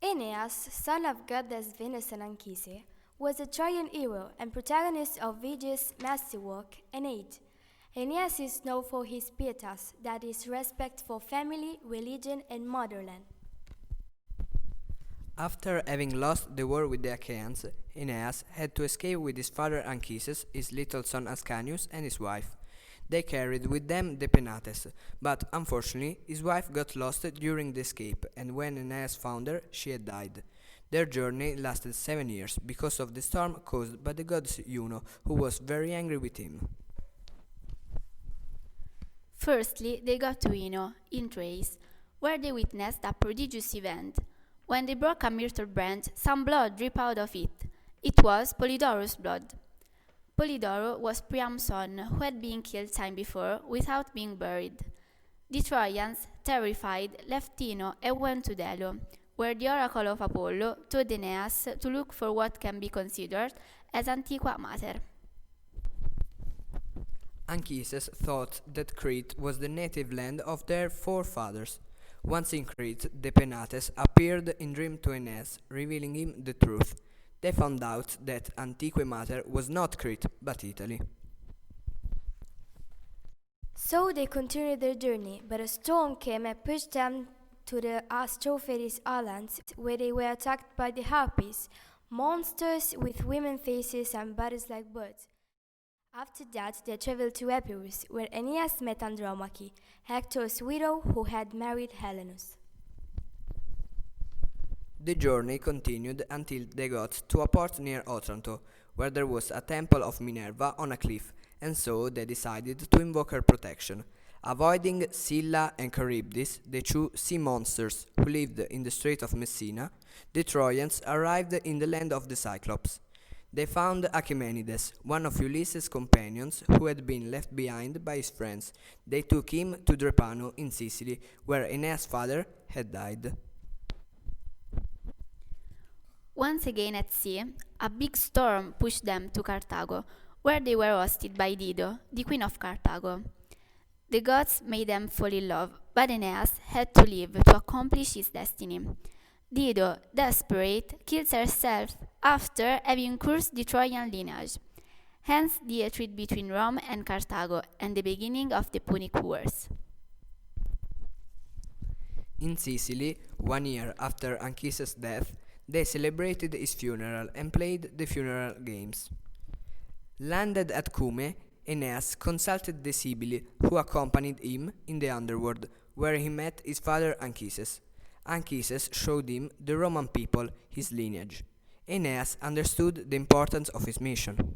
Aeneas, son of goddess Venus and Anchises, was a Trojan hero and protagonist of Virgil's masterwork, Aeneid. Aeneas is known for his pietas, that is, respect for family, religion, and motherland. After having lost the war with the Achaeans, Aeneas had to escape with his father Anchises, his little son Ascanius, and his wife. They carried with them the Penates, but unfortunately his wife got lost during the escape, and when Aeneas found her, she had died. Their journey lasted 7 years because of the storm caused by the god Juno, who was very angry with him. Firstly, they got to Ino, in Thrace, where they witnessed a prodigious event. When they broke a myrtle branch, some blood dripped out of it. It was Polydorus' blood. Polydoro was Priam's son, who had been killed time before without being buried. The Trojans, terrified, left Ino and went to Delo, where the oracle of Apollo told Aeneas to look for what can be considered as Antiqua Mater. Anchises thought that Crete was the native land of their forefathers. Once in Crete, the Penates appeared in dream to Aeneas, revealing him the truth. They found out that Antiqua Mater was not Crete, but Italy. So they continued their journey, but a storm came and pushed them to the Astrophanes Islands, where they were attacked by the Harpies, monsters with women faces and bodies like birds. After that, they traveled to Epirus, where Aeneas met Andromache, Hector's widow who had married Helenus. The journey continued until they got to a port near Otranto, where there was a temple of Minerva on a cliff, and so they decided to invoke her protection. Avoiding Scylla and Charybdis, the two sea monsters who lived in the Strait of Messina, the Trojans arrived in the land of the Cyclops. They found Achaemenides, one of Ulysses' companions who had been left behind by his friends. They took him to Drepano in Sicily, where Aeneas' father had died. Once again at sea, a big storm pushed them to Carthago, where they were hosted by Dido, the queen of Carthago. The gods made them fall in love, but Aeneas had to leave to accomplish his destiny. Dido, desperate, kills herself after having cursed the Trojan lineage. Hence the hatred between Rome and Carthago and the beginning of the Punic Wars. In Sicily, 1 year after Anchises' death, they celebrated his funeral and played the funeral games. Landed at Cumae, Aeneas consulted the Sibylli who accompanied him in the underworld, where he met his father Anchises. Anchises showed him the Roman people, his lineage. Aeneas understood the importance of his mission.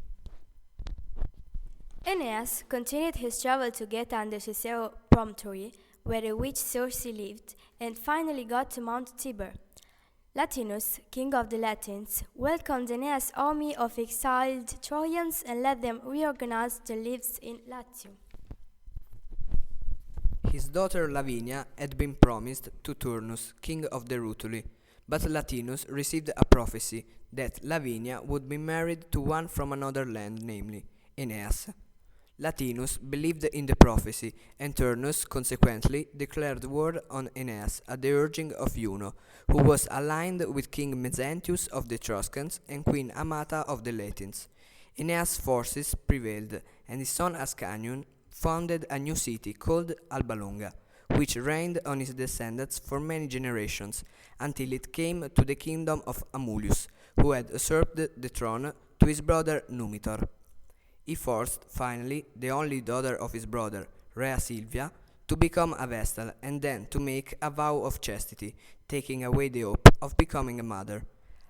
Aeneas continued his travel to get under Cicero Promontory, where the witch Circe lived, and finally got to Mount Tiber. Latinus, king of the Latins, welcomed Aeneas' army of exiled Trojans and let them reorganize their lives in Latium. His daughter Lavinia had been promised to Turnus, king of the Rutuli, but Latinus received a prophecy that Lavinia would be married to one from another land, namely Aeneas. Latinus believed in the prophecy, and Turnus consequently declared war on Aeneas at the urging of Juno, who was aligned with King Mezentius of the Etruscans and Queen Amata of the Latins. Aeneas' forces prevailed, and his son Ascanius founded a new city called Alba Longa, which reigned on his descendants for many generations, until it came to the kingdom of Amulius, who had usurped the throne to his brother Numitor. He forced, finally, the only daughter of his brother, Rhea Silvia, to become a Vestal and then to make a vow of chastity, taking away the hope of becoming a mother.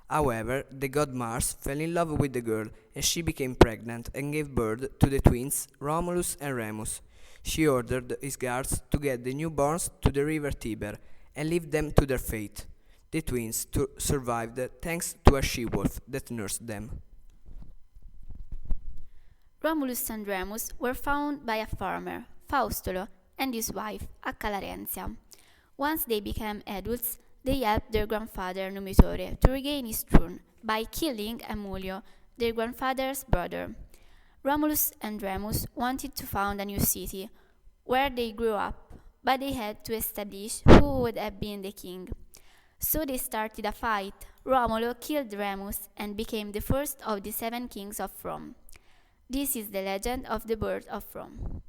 However, the god Mars fell in love with the girl and she became pregnant and gave birth to the twins Romulus and Remus. She ordered his guards to get the newborns to the river Tiber and leave them to their fate. The twins survived thanks to a she-wolf that nursed them. Romulus and Remus were found by a farmer, Faustolo, and his wife, Accalarencia. Once they became adults, they helped their grandfather Numitore to regain his throne by killing Emulio, their grandfather's brother. Romulus and Remus wanted to found a new city where they grew up, but they had to establish who would have been the king. So they started a fight. Romolo killed Remus and became the first of the 7 kings of Rome. This is the legend of the birth of Rome.